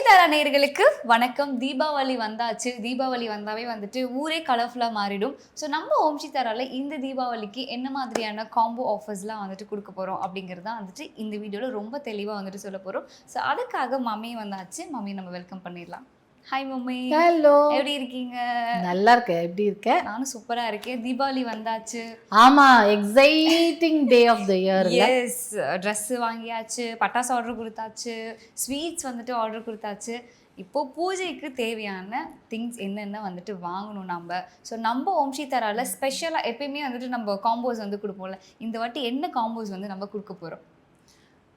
தாரா நேயர்களுக்கு வணக்கம். தீபாவளி வந்தாச்சு. தீபாவளி வந்தாவே வந்துட்டு ஊரே கலர்ஃபுல்லாக மாறிடும். ஸோ நம்ம ஓம்ஷி தாரால இந்த தீபாவளிக்கு என்ன மாதிரியான காம்போ ஆஃபர்ஸ்லாம் வந்துட்டு கொடுக்க போகிறோம் அப்படிங்கிறது தான் வந்துட்டு இந்த வீடியோவில் ரொம்ப தெளிவாக வந்துட்டு சொல்ல போகிறோம். ஸோ அதுக்காக மம்மியும் வந்தாச்சு. மம்மியை நம்ம வெல்கம் பண்ணிடலாம். Hi mummy. ஹலோ, எப்படி இருக்கீங்க? நல்லா இருக்கேன். எப்படி இருக்க? நானும் சூப்பரா இருக்கேன். தீபாவளி வந்தாச்சு. ஆமா, exciting day of the year. Yes, dress வாங்கியாச்சு, பட்டாசு ஆர்டர் கொடுத்தாச்சு, ஸ்வீட்ஸ் வந்துட்டு ஆர்டர் கொடுத்தாச்சு. இப்போ பூஜைக்கு தேவையான திங்ஸ் என்னென்ன வந்துட்டு வாங்கணும் நம்ம. ஸோ நம்ம ஓம்ஷி தாரால ஸ்பெஷலாக எப்பயுமே வந்துட்டு நம்ம காம்போஸ் வந்து கொடுப்போம்ல, இந்த வாட்டி என்ன காம்போஸ் வந்து நம்ம கொடுக்க போகிறோம்?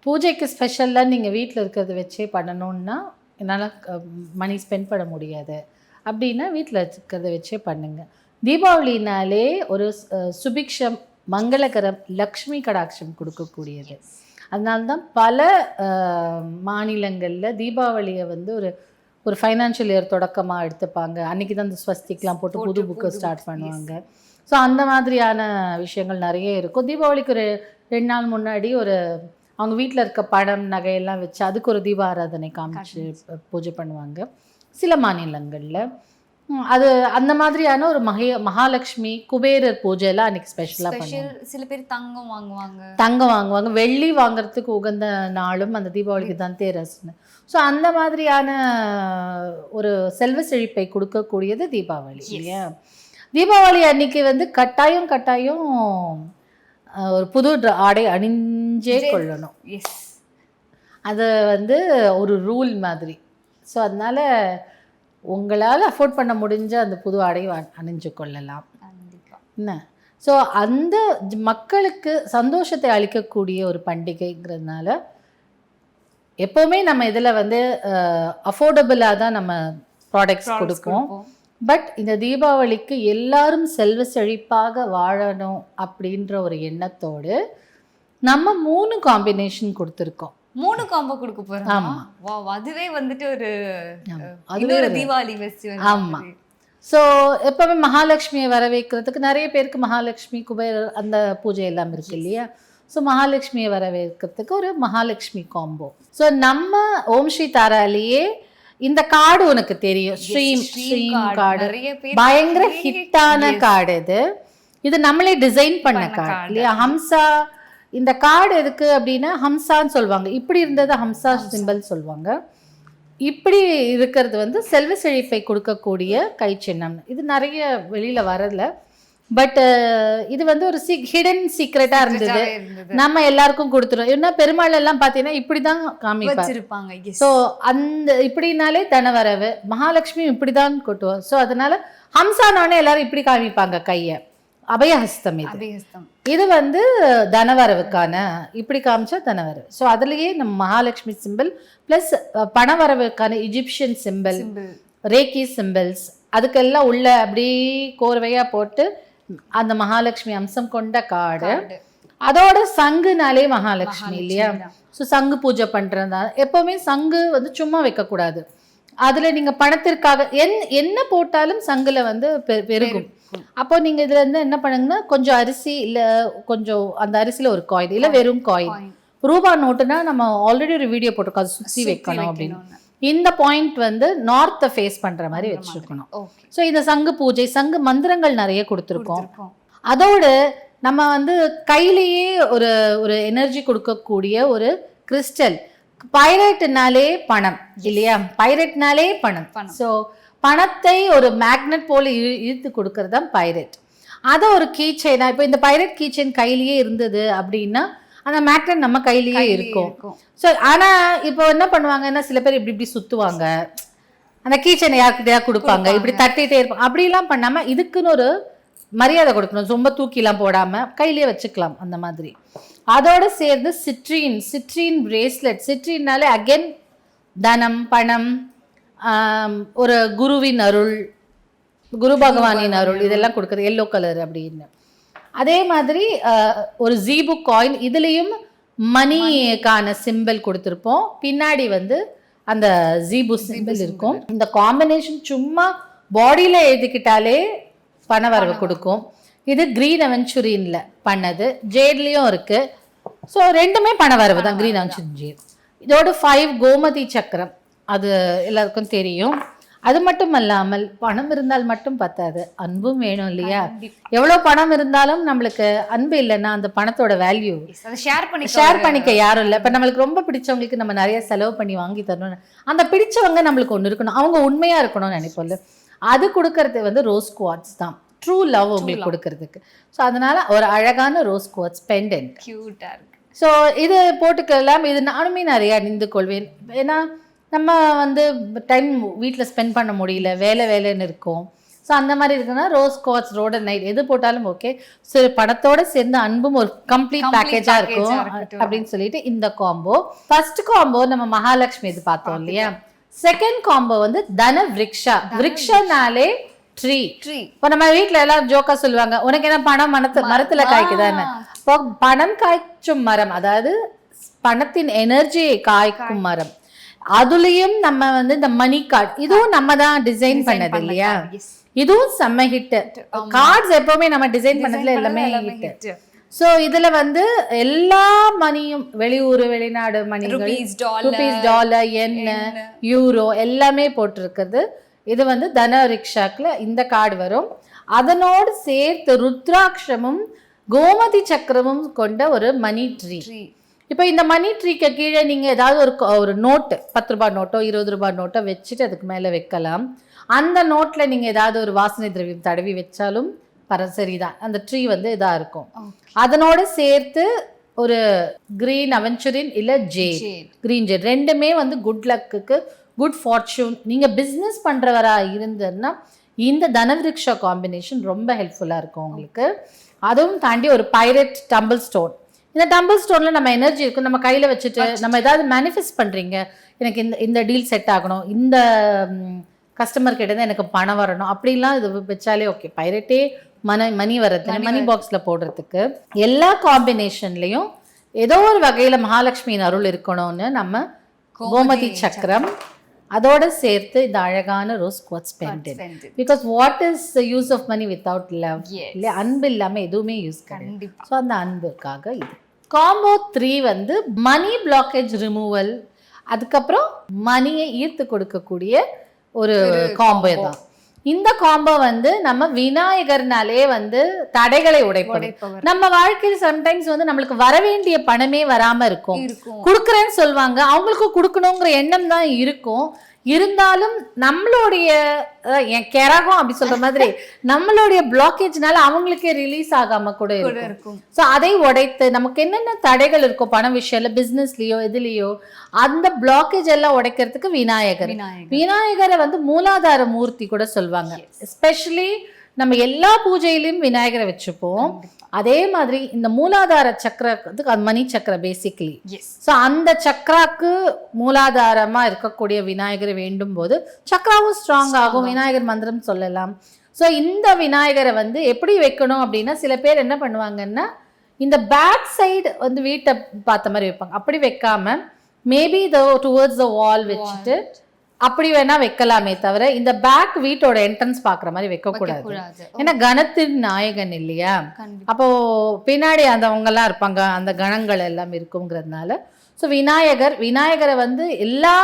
பூஜைக்கு ஸ்பெஷலாக நீங்கள் வீட்டில் இருக்கிறத வச்சே பண்ணணுன்னா என்னால் மணி ஸ்பெண்ட் பண்ண முடியாது அப்படின்னா வீட்டில் இருக்கிறத வச்சே பண்ணுங்கள். தீபாவளினாலே ஒரு சுபிக்ஷம், மங்களகரம், லக்ஷ்மி கடாட்சம் கொடுக்கக்கூடியது. அதனால்தான் பல மாநிலங்களில் தீபாவளியை வந்து ஒரு ஃபைனான்ஷியல் இயர் தொடக்கமாக எடுத்துப்பாங்க. அன்றைக்கி தான் இந்த ஸ்வஸ்திக்லாம் போட்டு புது புக்கு ஸ்டார்ட் பண்ணுவாங்க. ஸோ அந்த மாதிரியான விஷயங்கள் நிறைய இருக்கும். தீபாவளிக்கு ஒரு 2 நாள் முன்னாடி அவங்க வீட்டில் இருக்க பழம் நகையெல்லாம் வச்சு அதுக்கு ஒரு தீப ஆராதனை காமிச்சு பூஜை பண்ணுவாங்க சில மாநிலங்களில். அது அந்த மாதிரியான ஒரு மகாலட்சுமி குபேரர் பூஜையெல்லாம் அன்றைக்கி ஸ்பெஷலாக பண்ணுவாங்க. சில பேர் தங்கம் வாங்குவாங்க. வெள்ளி வாங்குறதுக்கு உகந்த நாளும் அந்த தீபாவளிக்கு தான் தேரஸ்னு. ஸோ அந்த மாதிரியான ஒரு செல்வ செழிப்பை கொடுக்கக்கூடியது தீபாவளி இல்லையா? தீபாவளி அன்னைக்கு வந்து கட்டாயம் ஒரு புது ஆடை அணிஞ்சே கொள்ளணும். எஸ், அது வந்து ஒரு ரூல் மாதிரி. ஸோ அதனால் உங்களால் அஃபோர்ட் பண்ண முடிஞ்ச அந்த புது ஆடை அணிஞ்சு கொள்ளலாம் என்ன. ஸோ அந்த மக்களுக்கு சந்தோஷத்தை அளிக்கக்கூடிய ஒரு பண்டிகைங்கிறதுனால எப்போவுமே நம்ம இதில் வந்து அஃபோர்டபுளாக தான் நம்ம ப்ராடக்ட்ஸ் கொடுப்போம். பட் இந்த தீபாவளிக்கு எல்லாரும் செல்வ செழிப்பாக வாழணும் அப்படின்ற ஒரு எண்ணத்தோடு நம்ம 3 காம்பினேஷன் கொடுத்துருக்கோம். 3 காம்போ கொடுக்க போறோம். ஆமா, வாவ், அதுவே வந்துட்டு ஒரு தீபாவளி ஃபெஸ்டிவல். ஆமா. ஸோ எப்பவுமே மகாலட்சுமியை வரவேற்கிறதுக்கு நிறைய பேருக்கு மகாலட்சுமி குபேரர் அந்த பூஜை எல்லாம் இருக்கு இல்லையா? ஸோ மகாலட்சுமியை வரவேற்கிறதுக்கு ஒரு மகாலட்சுமி காம்போ. ஸோ நம்ம ஓம்ஷி தாராலேயே இந்த கார்டு உனக்கு தெரியும், ஸ்ட்ரீம் கார்டு பயங்கர ஹிட்டான கார்டு. இது நம்மளே டிசைன் பண்ண கார்டு இல்லையா? ஹம்சா, இந்த கார்டு எதுக்கு அப்படின்னா ஹம்சான்னு சொல்லுவாங்க. இப்படி இருந்தது ஹம்சா சிம்பிள் சொல்லுவாங்க. இப்படி இருக்கிறது வந்து செல்வ செழிப்பை கொடுக்கக்கூடிய கை சின்னம். இது நிறைய வெளியில் வரல. பட் இது வந்து ஒரு ஹிடன் சீக்ரெட்டாக இருந்தது. நம்ம எல்லாருக்கும் கொடுத்துரும். ஏன்னா பெருமாள் எல்லாம் பார்த்தீங்கன்னா இப்படி தான் காமிப்பாங்க. ஸோ அந்த இப்படினாலே தனவரவு, மகாலட்சுமி இப்படி தான் கொட்டுவோம். ஸோ அதனால ஹம்சானோடனே எல்லாரும் இப்படி காமிப்பாங்க கையை. அபயஹஸ்தம் இது வந்து தனவரவுக்கான, இப்படி காமிச்சா தனவரவு. ஸோ அதுலேயே நம்ம மகாலட்சுமி சிம்பிள் ப்ளஸ் பணவரவுக்கான இஜிப்சியன் சிம்பிள், ரேக்கி சிம்பிள்ஸ், அதுக்கெல்லாம் உள்ள அப்படி கோர்வையாக போட்டு அந்த மகாலட்சுமி அம்சம் கொண்ட கார்டு. அதோட சங்குனாலே மகாலட்சுமி இல்லையா? ஸோ சங்கு பூஜை பண்ணுறதுனால எப்போவுமே சங்கு வந்து சும்மா வைக்கக்கூடாது. அதில் நீங்கள் பணத்திற்காக என்ன போட்டாலும் சங்குல வந்து பெருகும். அப்போ நீங்கள் இதில் இருந்து என்ன பண்ணுங்கன்னா கொஞ்சம் அரிசி, இல்லை கொஞ்சம் அந்த அரிசியில் ஒரு காயின், இல்லை வெறும் காயின். ரூபா நோட்டுனா நம்ம ஆல்ரெடி ஒரு வீடியோ போட்டிருக்கோம், அது சுற்றி வைக்கணும் அப்படின்னு. இந்த பாயிண்ட் வந்து நார்த்தை ஃபேஸ் பண்ணுற மாதிரி வச்சுருக்கணும். ஸோ இந்த சங்கு பூஜை, சங்கு மந்திரங்கள் நிறைய கொடுத்துருக்கோம். அதோடு நம்ம வந்து கையிலேயே ஒரு எனர்ஜி கொடுக்கக்கூடிய ஒரு கிறிஸ்டல். பைரட்னாலே பணம் இல்லையா? பைரட்னாலே பணம். ஸோ பணத்தை ஒரு மேக்னெட் போல இழுத்து கொடுக்கறது தான் பைரட். அதை ஒரு கீச்சைனா, இப்போ இந்த பைரட் கீச்சைன் கையிலேயே இருந்தது அப்படின்னா அந்த மேக்னெட் நம்ம கையிலேயே இருக்கும். ஸோ ஆனால் இப்போ என்ன பண்ணுவாங்கன்னா சில பேர் இப்படி சுற்றுவாங்க, அந்த கீச்சனை யார்கிட்டயா கொடுப்பாங்க, இப்படி தட்டிகிட்டே இருப்பாங்க. அப்படிலாம் பண்ணாமல் இதுக்குன்னு ஒரு மரியாதை கொடுக்கணும். ரொம்ப தூக்கிலாம் போடாமல் கையிலேயே வச்சுக்கலாம் அந்த மாதிரி. அதோடு சேர்ந்து சிட்ரீன் பிரேஸ்லெட். சிட்ரீன்னாலே அகெயின் தனம், பணம், ஒரு குருவின் அருள், குரு பகவானின் அருள், இதெல்லாம் கொடுக்குறது எல்லோ கலர் அப்படின்னு. அதே மாதிரி ஒரு ஜீபு காயின், இதுலேயும் மணிக்கான சிம்பிள் கொடுத்துருப்போம். பின்னாடி வந்து அந்த ஜீபு சிம்பிள் இருக்கும். இந்த காம்பினேஷன் சும்மா பாடியில் எழுதிக்கிட்டாலே பண வரவு கொடுக்கும். இது கிரீன் அவென்ச்சுரின்ல பண்ணது, ஜேட்லேயும் இருக்குது. ஸோ ரெண்டுமே பண வரவு தான், கிரீன் அவென்ச்சுரின் ஜேட். இதோட 5 கோமதி சக்கரம் அது எல்லாருக்கும் தெரியும். அது மட்டும் அல்லாமல் பணம் இருந்தால் மட்டும் பத்தாது, அன்பும் வேணும் இல்லையா? எவ்வளோ பணம் இருந்தாலும் நம்மளுக்கு அன்பு இல்லைன்னா அந்த பணத்தோட வேல்யூ ஷேர் பண்ணிக்க யாரும் இல்லை. இப்போ நம்மளுக்கு ரொம்ப பிடிச்சவங்களுக்கு நம்ம நிறைய செலவு பண்ணி வாங்கி தரணும். அந்த பிடிச்சவங்க நம்மளுக்கு ஒன்று இருக்கணும், அவங்க உண்மையா இருக்கணும்னு நினைப்போம்ல. அது கொடுக்கறது வந்து ரோஸ் குவார்ட்ஸ் தான், ட்ரூ லவ் உங்களுக்கு கொடுக்கறதுக்கு. ஸோ அதனால ஒரு அழகான ரோஸ் குவார்ட்ஸ் பெண்டன்ட் கியூட்டா இருக்கு. ஸோ இது போட்டுக்கலாம். இது நானுமே நிறைய அணிந்து கொள்வேன். ஏன்னா நம்ம வந்து டைம் வீட்டில் ஸ்பெண்ட் பண்ண முடியல, வேலைன்னு இருக்கும். ஸோ அந்த மாதிரி இருக்குன்னா ரோஸ் குவார்ட்ஸ் ரோட நைட் எது போட்டாலும் ஓகே. ஸோ படத்தோட சேர்ந்து அன்பும் ஒரு கம்ப்ளீட் பேக்கேஜா இருக்கும் அப்படின்னு சொல்லிட்டு இந்த காம்போ. ஃபர்ஸ்ட் காம்போ நம்ம மகாலட்சுமி இது பார்த்தோம் இல்லையா? செகண்ட் காம்போ வந்து தன விருக்ஷா. விருக்ஷனாலே ட்ரீ. இப்போ நம்ம வீட்டுல எல்லாம் ஜோக்கா சொல்லுவாங்க, உனக்கு என்ன பணம் மரத்துல காய்க்குதான்னு. இப்போ பணம் காய்ச்சும் மரம், அதாவது பணத்தின் எனர்ஜியை காய்க்கும் மரம். அதுலயும் நம்ம வந்து இந்த மணி கார்டு, இதுவும் நம்ம தான் டிசைன் பண்ணது இல்லையா? இதுவும் செம்ம ஹிட். கார்ட்ஸ் எப்பவுமே நம்ம டிசைன் பண்ணதுல எல்லாமே ஹிட். சோ இதுல வந்து எல்லா மணியும் வெளியூர் வெளிநாடு மணிகள், ருபீஸ், டாலர், யென், யூரோ எல்லாமே போட்டிருக்கிறது. இது வந்து தன ரிக்ஷாக்குல இந்த கார்டு வரும். அதனோடு சேர்த்து ருத்ராட்சமும் கோமதி சக்கரமும் கொண்ட ஒரு மணி ட்ரீ. இப்போ இந்த மணி ட்ரீக்கு கீழே நீங்க ஏதாவது ஒரு நோட்டு, 10 ரூபாய் நோட்டோ 20 ரூபாய் நோட்டோ வச்சுட்டு அதுக்கு மேல வைக்கலாம். அந்த நோட்ல நீங்க ஏதாவது ஒரு வாசனை திரவியம் தடவி வச்சாலும் சரிதான், அந்த ட்ரீ வந்து இதா இருக்கும். அதனோட சேர்த்து ஒரு கிரீன் அவென்ச்சுரின் இல்ல ஜேட், கிரீன் ஜேட் ரெண்டுமே வந்து குட் லக்குக்கு, குட் ஃபார்ச்சூன். நீங்க பிஸ்னஸ் பண்றவரா இருந்ததுன்னா இந்த தனவிருக்ஷா காம்பினேஷன் ரொம்ப ஹெல்ப்ஃபுல்லா இருக்கும் உங்களுக்கு. அதுவும் தாண்டி ஒரு பைரட் டம்பிள் ஸ்டோன். இந்த டம்பிள் ஸ்டோன்ல நம்ம எனர்ஜி இருக்கும், நம்ம கையில வச்சுட்டு நம்ம ஏதாவது மேனிஃபெஸ்ட் பண்றீங்க, எனக்கு இந்த டீல் செட் ஆகணும், இந்த கஸ்டமர் கிட்ட தான் எனக்கு பணம் வரணும் அப்படிலாம் இது வச்சாலே ஓகே. பைரட்டே மணி வரது, மணி பாக்ஸ்ல போடுறதுக்கு. எல்லா காம்பினேஷன்லயும் ஏதோ ஒரு வகையில மகாலட்சுமியின் அருள் இருக்கணும்னு நம்ம கோமதி சக்கரம், அதோட சேர்த்து இந்த அழகான rose quartz pendant. Because what is the use of money without love? இல்ல, அன்பு இல்லாம எதுவுமே யூஸ் கிடையாது. ஸோ அந்த அன்புக்காக இது. காம்போ 3 வந்து மணி பிளாக்கேஜ் ரிமூவல், அதுக்கப்புறம் மணியை ஈர்த்து கொடுக்கக்கூடிய ஒரு காம்போ தான். இந்த காம்போ வந்து நம்ம விநாயகர்னாலே வந்து தடைகளை உடைப்படும். நம்ம வாழ்க்கையில் சம்டைம்ஸ் வந்து நம்மளுக்கு வர வேண்டிய பணமே வராம இருக்கும். கொடுக்குறேன்னு சொல்லுவாங்க, அவங்களுக்கும் கொடுக்கணுங்கிற எண்ணம் தான் இருக்கும். இருந்தாலும் நம்மளுடைய கெரகம் அப்படி சொல்ற மாதிரி நம்மளுடைய பிளாக்கேஜ்னால அவங்களுக்கே ரிலீஸ் ஆகாம கூட இருக்கும். ஸோ அதை உடைத்து நமக்கு என்னென்ன தடைகள் இருக்கும் பண விஷயம்ல, பிசினஸ்லயோ எதுலயோ, அந்த பிளாக்கேஜ் எல்லாம் உடைக்கிறதுக்கு விநாயகரை வந்து மூலாதார மூர்த்தி கூட சொல்லுவாங்க. எஸ்பெஷலி நம்ம எல்லா பூஜையிலையும் விநாயகரை வச்சுப்போம். அதே மாதிரி இந்த மூலாதார சக்கரத்துக்கு அது மணி சக்கர பேசிக்கலி. ஸோ அந்த சக்கராக்கு மூலாதாரமா இருக்கக்கூடிய விநாயகரை வேண்டும் போது சக்கராவும் ஸ்ட்ராங் ஆகும். விநாயகர் மந்திரம் சொல்லலாம். ஸோ இந்த விநாயகரை வந்து எப்படி வைக்கணும் அப்படின்னா, சில பேர் என்ன பண்ணுவாங்கன்னா இந்த பேக் சைடு வந்து வீட்டை பார்த்த மாதிரி வைப்பாங்க. அப்படி வைக்காம மேபி டுவர்ட்ஸ் த வால் வச்சுட்டு அப்படி வேணா வைக்கலாமே தவிர இந்த பேக் வீட்டோட என்ட்ரன்ஸ் பாக்குற மாதிரி வைக்க கூடாது. ஏன்னா கணத்தின் நாயகன் இல்லையா? அப்போ பின்னாடி அவங்க எல்லாம் இருப்பாங்க, அந்த கணங்கள் எல்லாம் இருக்குங்கிறதுனால. ஸோ விநாயகரை வந்து எல்லா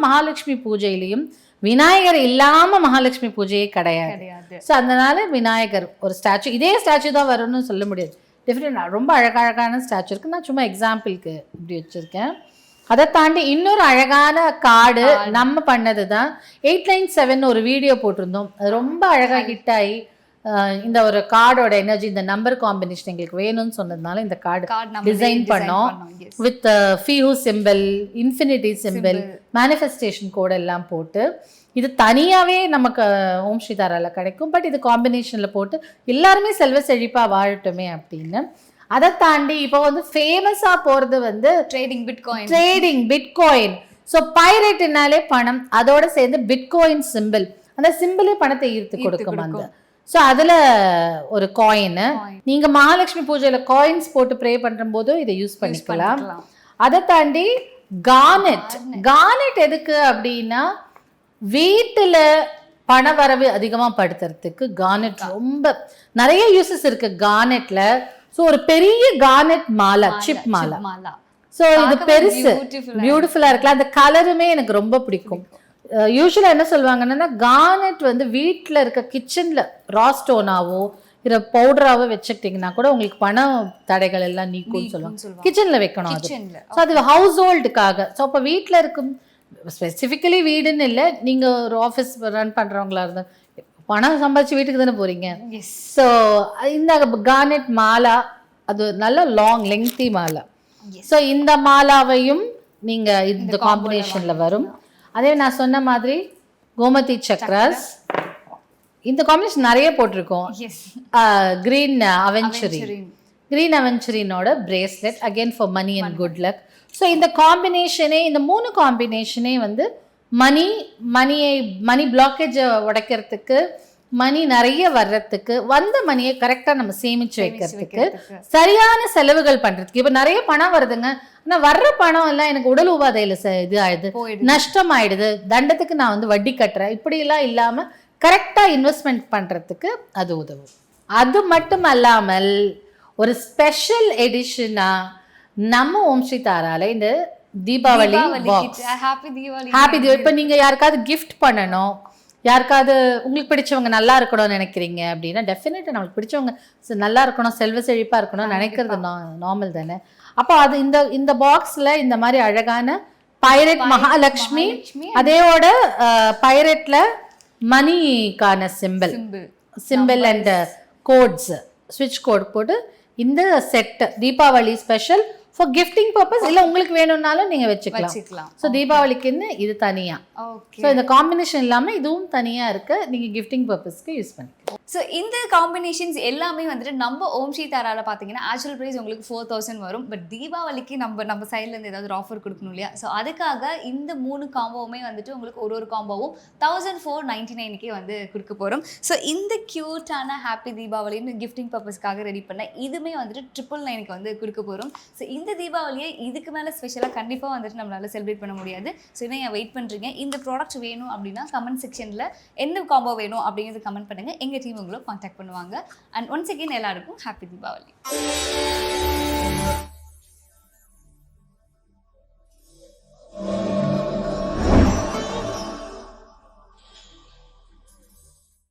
மகாலட்சுமி பூஜையிலையும் விநாயகர் இல்லாம மகாலட்சுமி பூஜையே கிடையாது. ஸோ அதனால விநாயகர் ஒரு ஸ்டாச்சு, இதே ஸ்டாச்சு தான் வரும்னு சொல்ல முடியாது. டிஃப்ரெண்ட் ரொம்ப அழகழகான ஸ்டாச்சு இருக்கு. நான் சும்மா எக்ஸாம்பிளுக்கு இப்படி வச்சிருக்கேன். அதை தாண்டி இன்னொரு அழகான கார்டு நம்ம பண்ணதுதான் 897 ஒரு வீடியோ போட்டிருந்தோம். அது ரொம்ப அழகா ஹிட் ஆகி இந்த ஒரு கார்டோட எனர்ஜி, இந்த நம்பர் காம்பினேஷன் எங்களுக்கு வேணும்னு சொன்னதுனால இந்த கார்டு டிசைன் பண்ணோம். With few simple, infinity simple, manifestation code எல்லாம் போட்டு. இது தனியாவே நமக்கு ஓம் ஸ்ரீ தாரால கிடைக்கும். பட் இது காம்பினேஷன்ல போட்டு எல்லாருமே செல்வ செழிப்பா வாழட்டுமே அப்படின்னு. அதை தாண்டி இப்போ வந்து ஃபேமஸா போறது வந்து ட்ரேடிங் பிட்காயின். ஸோ பைரேட்னாலே பணம், அதோட சேர்ந்து பிட்காயின் சிம்பிள், அந்த சிம்பிளே பணத்தை ஈர்த்து கொடுக்கும். அந்த ஸோ அதுல ஒரு காயின், நீங்க மகாலட்சுமி பூஜையில காயின்ஸ் போட்டு ப்ரே பண்ற போது இதை யூஸ் பண்ணிக்கலாம். அதை தாண்டி கார்னெட் எதுக்கு அப்படின்னா, வீட்டுல பண வரவு அதிகமா படுத்துறதுக்கு கார்னெட் ரொம்ப நிறைய யூசஸ் இருக்கு கார்னெட்ல. ஸோ ஒரு பெரிய garnet Mala, chip Mala. So இது பெருசு, பியூட்டிஃபுல்லா இருக்கலாம். அந்த கலருமே எனக்கு ரொம்ப பிடிக்கும். யூஸ்வலாக என்ன சொல்லுவாங்கன்னா கார்னெட் வந்து வீட்டில் இருக்க கிச்சனில் ரா ஸ்டோனாவோ இல்லை பவுடராகவோ வச்சுக்கிட்டிங்கன்னா கூட உங்களுக்கு பண தடைகள் எல்லாம் நீக்கும்னு சொல்லுவாங்க. கிச்சனில் வைக்கணும் அது. ஸோ அது ஹவுஸ் ஹோல்டுக்காக. ஸோ அப்போ வீட்டில் இருக்கும் ஸ்பெசிஃபிக்கலி வீடுன்னு இல்லை, நீங்கள் ஒரு ஆஃபீஸ் ரன் பண்ணுறவங்களா இருந்தால் பணம் சம்பாதிச்சு வீட்டுக்கு தானே போகிறீங்க. ஸோ இந்த கார்னெட் மாலா அது நல்ல லாங் லெங்தி மாலா. ஸோ இந்த மாலாவையும் நீங்கள் இந்த காம்பினேஷனில் வரும். அதே நான் சொன்ன மாதிரி கோமதி சக்ராஸ் இந்த காம்பினேஷன் நிறைய போட்டிருக்கோம். கிரீன் அவென்ச்சுரினோட bracelet again for money and good luck. So இந்த காம்பினேஷனே, இந்த 3 காம்பினேஷனே வந்து மணி பிளாக்கேஜை உடைக்கிறதுக்கு, மணி நிறைய வர்றதுக்கு, வந்த மணியை கரெக்டாக நம்ம சேமிச்சு வைக்கிறதுக்கு, சரியான செலவுகள் பண்ணுறதுக்கு. இப்போ நிறைய பணம் வருதுங்க, ஆனால் வர்ற பணம் எல்லாம் எனக்கு உடல் உபாதையில் இது ஆயிடுது, நஷ்டம் ஆயிடுது, தண்டத்துக்கு நான் வந்து வட்டி கட்டுறேன், இப்படியெல்லாம் இல்லாமல் கரெக்டாக இன்வெஸ்ட்மெண்ட் பண்ணுறதுக்கு அது உதவும். அது மட்டும் அல்லாமல் ஒரு ஸ்பெஷல் எடிஷனாக நம்ம ஓம் ஸ்ரீ தாரால இந்த தீபாவளி பாக்ஸ், ஹாப்பி தீபாவளி. இப்போ நீங்கள் யாருக்காவது கிஃப்ட் பண்ணணும், யாருக்காவது உங்களுக்கு பிடிச்சவங்க நல்லா இருக்கணும்னு நினைக்கிறீங்க அப்படின்னா டெஃபினட்டாக நம்மளுக்கு பிடிச்சவங்க நல்லா இருக்கணும், செல்வ செழிப்பாக இருக்கணும்னு நினைக்கிறது நார்மல் தானே. அப்போ அது இந்த பாக்ஸில் இந்த மாதிரி அழகான பைரட் மகாலட்சுமி, அதேயோட பைரட்ல மணிக்கான சிம்பிள் அண்ட் கோட்ஸ், ஸ்விட்ச் கோட் போட்டு இந்த set Deepavali special for gifting purpose. இல்லை உங்களுக்கு வேணும்னாலும் நீங்கள் வச்சுக்கலாம். ஸோ தீபாவளிக்குன்னு இது தனியாக. ஸோ இந்த காம்பினேஷன் இல்லாமல் இதுவும் தனியாக இருக்கு, நீங்கள் கிஃப்டிங் பர்பஸ்க்கு யூஸ் பண்ணிக்கலாம். ஸோ இந்த காம்பினேஷன்ஸ் எல்லாமே வந்துட்டு நம்ம ஓம் ஸ்ரீ தாரால பார்த்தீங்கன்னா ஆக்சுவல் ப்ரைஸ் உங்களுக்கு 4000 வரும். பட் தீபாவளிக்கு நம்ம சைட்லேருந்து ஏதாவது ஒரு ஆஃபர் கொடுக்கணும் இல்லையா? ஸோ அதுக்காக இந்த 3 காம்போவுமே வந்துட்டு உங்களுக்கு ஒரு காம்போவும் 1499க்கே வந்து கொடுக்க போகிறோம். ஸோ இந்த க்யூட்டான ஹாப்பி தீபாவளின்னு கிஃப்டிங் பர்பஸ்க்காக ரெடி பண்ண இதுவுமே வந்துட்டு 999க்கு வந்து கொடுக்க போகிறோம். ஸோ இந்த தீபாவளியை இதுக்கு மேலே ஸ்பெஷலாக கண்டிப்பாக வந்துட்டு நம்மளால் செலிப்ரேட் பண்ண முடியாது. ஸோ இன்னும் ஏன் வெயிட் பண்ணுறீங்க? இந்த ப்ராடக்ட் வேணும் அப்படின்னா கமெண்ட் செக்ஷனில் என்ன காம்போ வேணும் அப்படிங்கிறது கமெண்ட் பண்ணுங்கள். எங்கள் டீம் உங்களை காண்டாக்ட் பண்ணுவாங்க. அண்ட் ஒன்ஸ் அகெயின் எல்லாருக்கும் ஹாப்பி தீபாவளி.